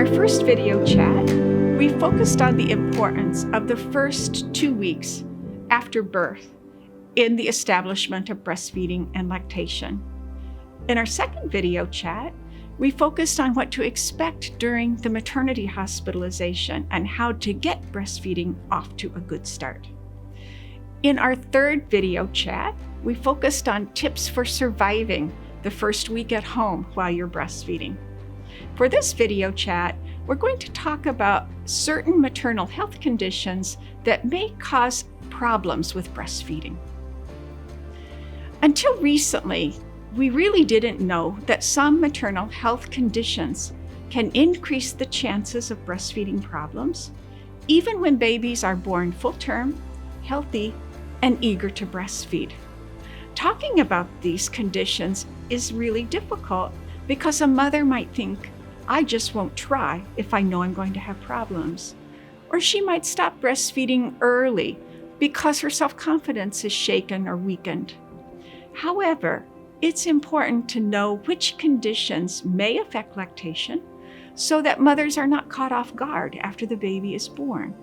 our first video chat, we focused on the importance of the first 2 weeks after birth in the establishment of breastfeeding and lactation. In our second video chat, we focused on what to expect during the maternity hospitalization and how to get breastfeeding off to a good start. In our third video chat, we focused on tips for surviving the first week at home while you're breastfeeding. For this video chat, we're going to talk about certain maternal health conditions that may cause problems with breastfeeding. Until recently, we really didn't know that some maternal health conditions can increase the chances of breastfeeding problems, even when babies are born full-term, healthy, and eager to breastfeed. Talking about these conditions is really difficult because a mother might think, I just won't try if I know I'm going to have problems. Or she might stop breastfeeding early because her self-confidence is shaken or weakened. However, it's important to know which conditions may affect lactation so that mothers are not caught off guard after the baby is born.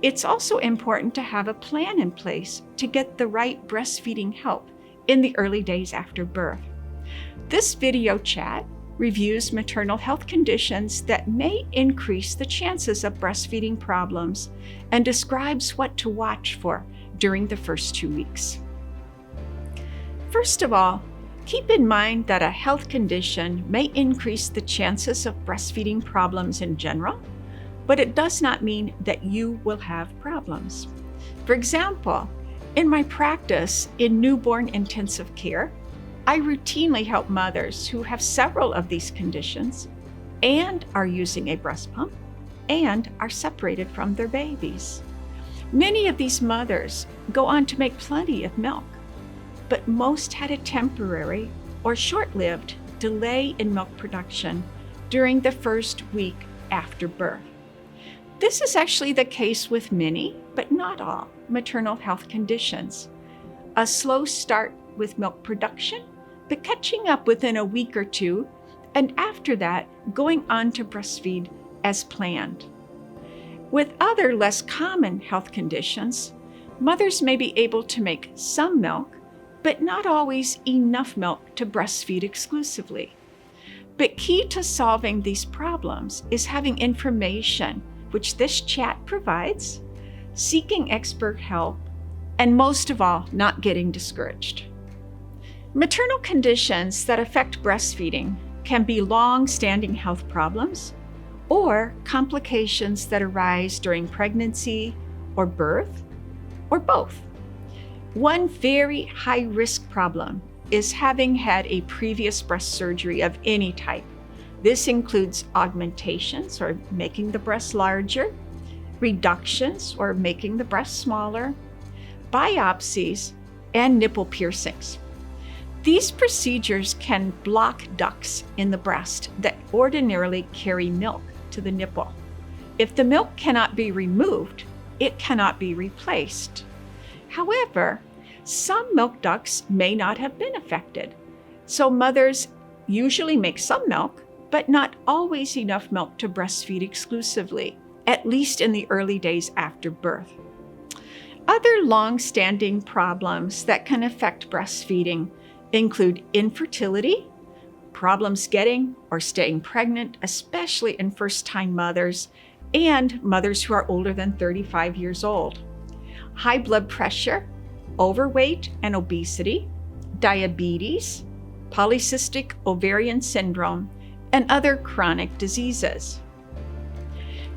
It's also important to have a plan in place to get the right breastfeeding help in the early days after birth. This video chat reviews maternal health conditions that may increase the chances of breastfeeding problems and describes what to watch for during the first 2 weeks. First of all, keep in mind that a health condition may increase the chances of breastfeeding problems in general, but it does not mean that you will have problems. For example, in my practice in newborn intensive care, I routinely help mothers who have several of these conditions and are using a breast pump and are separated from their babies. Many of these mothers go on to make plenty of milk, but most had a temporary or short-lived delay in milk production during the first week after birth. This is actually the case with many, but not all, maternal health conditions. A slow start with milk production, but catching up within a week or two, and after that, going on to breastfeed as planned. With other less common health conditions, mothers may be able to make some milk, but not always enough milk to breastfeed exclusively. But key to solving these problems is having information, which this chat provides, seeking expert help, and most of all, not getting discouraged. Maternal conditions that affect breastfeeding can be long-standing health problems or complications that arise during pregnancy or birth, or both. One very high-risk problem is having had a previous breast surgery of any type. This includes augmentations, or making the breast larger, reductions, or making the breast smaller, biopsies, and nipple piercings. These procedures can block ducts in the breast that ordinarily carry milk to the nipple. If the milk cannot be removed, it cannot be replaced. However, some milk ducts may not have been affected, so mothers usually make some milk, but not always enough milk to breastfeed exclusively, at least in the early days after birth. Other long-standing problems that can affect breastfeeding include infertility, problems getting or staying pregnant, especially in first-time mothers and mothers who are older than 35 years old, high blood pressure, overweight and obesity, diabetes, polycystic ovarian syndrome, and other chronic diseases.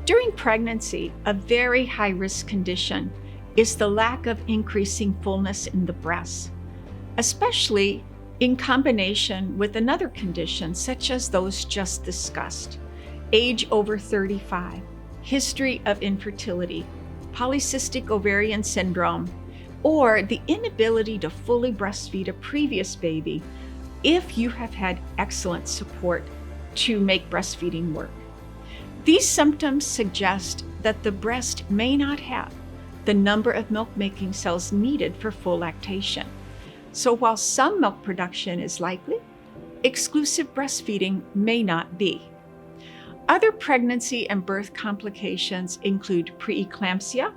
During pregnancy, a very high-risk condition is the lack of increasing fullness in the breasts, especially in combination with another condition such as those just discussed: age over 35, history of infertility, polycystic ovarian syndrome, or the inability to fully breastfeed a previous baby if you have had excellent support to make breastfeeding work. These symptoms suggest that the breast may not have the number of milk-making cells needed for full lactation. So while some milk production is likely, exclusive breastfeeding may not be. Other pregnancy and birth complications include preeclampsia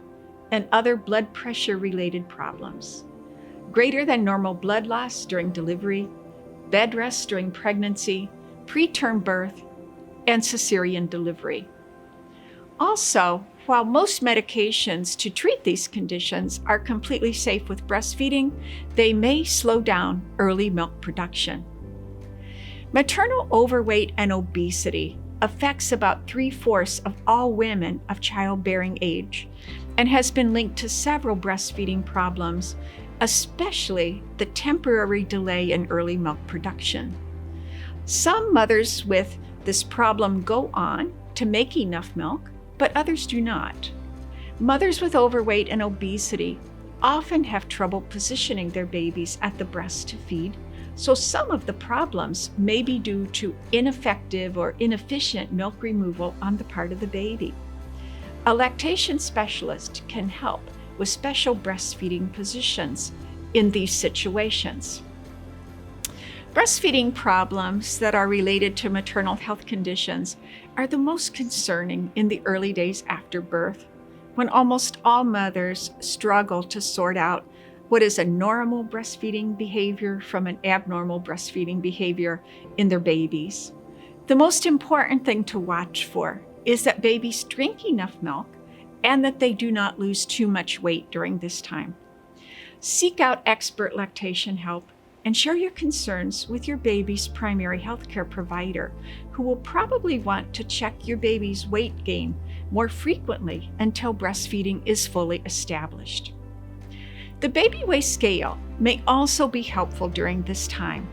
and other blood pressure-related problems, greater than normal blood loss during delivery, bed rest during pregnancy, preterm birth, and cesarean delivery. Also, while most medications to treat these conditions are completely safe with breastfeeding, they may slow down early milk production. Maternal overweight and obesity affects about 3/4 of all women of childbearing age and has been linked to several breastfeeding problems, especially the temporary delay in early milk production. Some mothers with this problem go on to make enough milk, but others do not. Mothers with overweight and obesity often have trouble positioning their babies at the breast to feed, so some of the problems may be due to ineffective or inefficient milk removal on the part of the baby. A lactation specialist can help with special breastfeeding positions in these situations. Breastfeeding problems that are related to maternal health conditions are the most concerning in the early days after birth, when almost all mothers struggle to sort out what is a normal breastfeeding behavior from an abnormal breastfeeding behavior in their babies. The most important thing to watch for is that babies drink enough milk and that they do not lose too much weight during this time. Seek out expert lactation help and share your concerns with your baby's primary healthcare provider, who will probably want to check your baby's weight gain more frequently until breastfeeding is fully established. The baby weight scale may also be helpful during this time.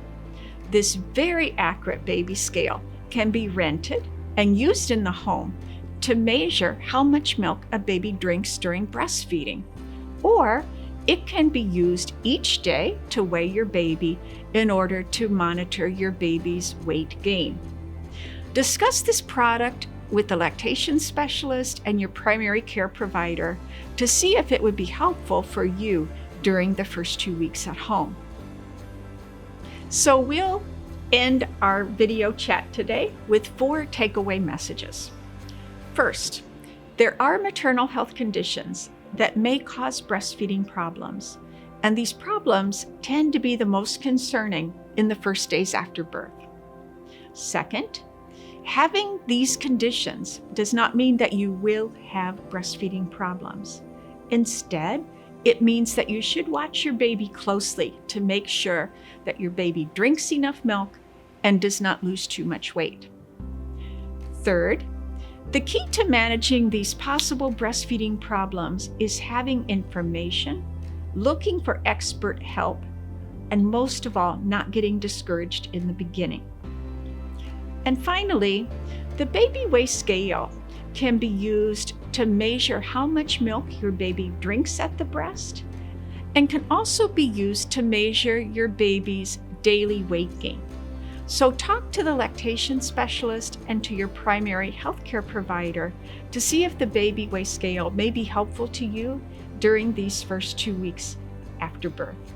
This very accurate baby scale can be rented and used in the home to measure how much milk a baby drinks during breastfeeding, or it can be used each day to weigh your baby in order to monitor your baby's weight gain. Discuss this product with the lactation specialist and your primary care provider to see if it would be helpful for you during the first 2 weeks at home. So we'll end our video chat today with 4 takeaway messages. First, there are maternal health conditions that may cause breastfeeding problems, and these problems tend to be the most concerning in the first days after birth. Second, having these conditions does not mean that you will have breastfeeding problems. Instead, it means that you should watch your baby closely to make sure that your baby drinks enough milk and does not lose too much weight. Third, the key to managing these possible breastfeeding problems is having information, looking for expert help, and most of all, not getting discouraged in the beginning. And finally, the baby weight scale can be used to measure how much milk your baby drinks at the breast, and can also be used to measure your baby's daily weight gain. So talk to the lactation specialist and to your primary healthcare provider to see if the baby weight scale may be helpful to you during these first 2 weeks after birth.